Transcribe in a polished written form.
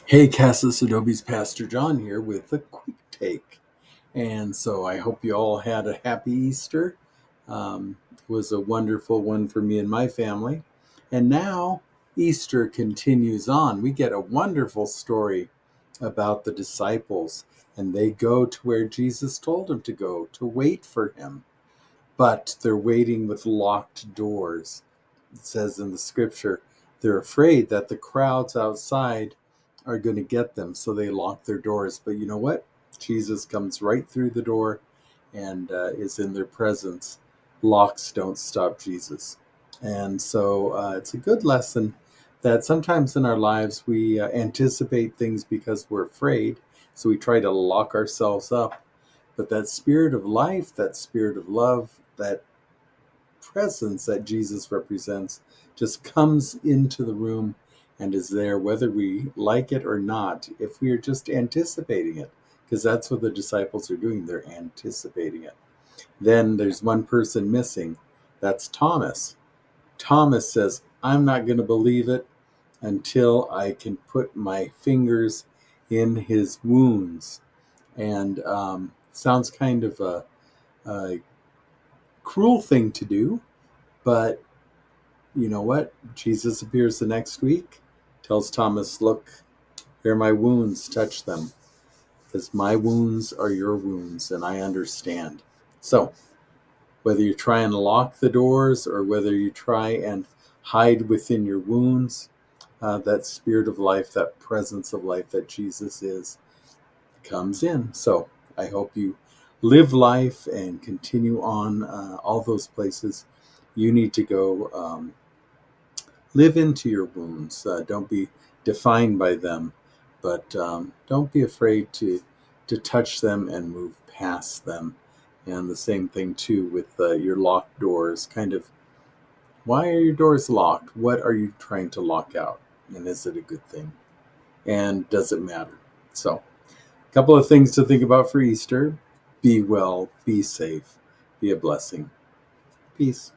Hey, Cassis Adobe's Pastor John here with a quick take. And so I hope you all had a happy Easter. It was a wonderful one for me and my family. And now Easter continues on. We get a wonderful story about the disciples, and they go to where Jesus told them to go to wait for him. But they're waiting with locked doors. It says in the scripture, they're afraid that the crowds outside are going to get them, so they lock their doors. But you know what? Jesus comes right through the door and is in their presence. Locks don't stop Jesus. And so it's a good lesson that sometimes in our lives we anticipate things because we're afraid. So we try to lock ourselves up. But that spirit of life, that spirit of love, that presence that Jesus represents just comes into the room and is there whether we like it or not, if we are just anticipating it, because that's what the disciples are doing. They're anticipating it. Then there's one person missing. That's Thomas. Thomas says, I'm not going to believe it until I can put my fingers in his wounds. And sounds kind of a cruel thing to do, but you know what? Jesus appears the next week, tells Thomas, look, here are my wounds, touch them, because my wounds are your wounds, and I understand. So, whether you try and lock the doors or whether you try and hide within your wounds, that spirit of life, that presence of life that Jesus is, comes in. So, I hope you live life and continue on all those places you need to go. Live into your wounds. Don't be defined by them, but don't be afraid to touch them and move past them. And the same thing too with your locked doors. Kind of, why are your doors locked? What are you trying to lock out? And is it a good thing? And does it matter? So, a couple of things to think about for Easter: be well, be safe, be a blessing. Peace.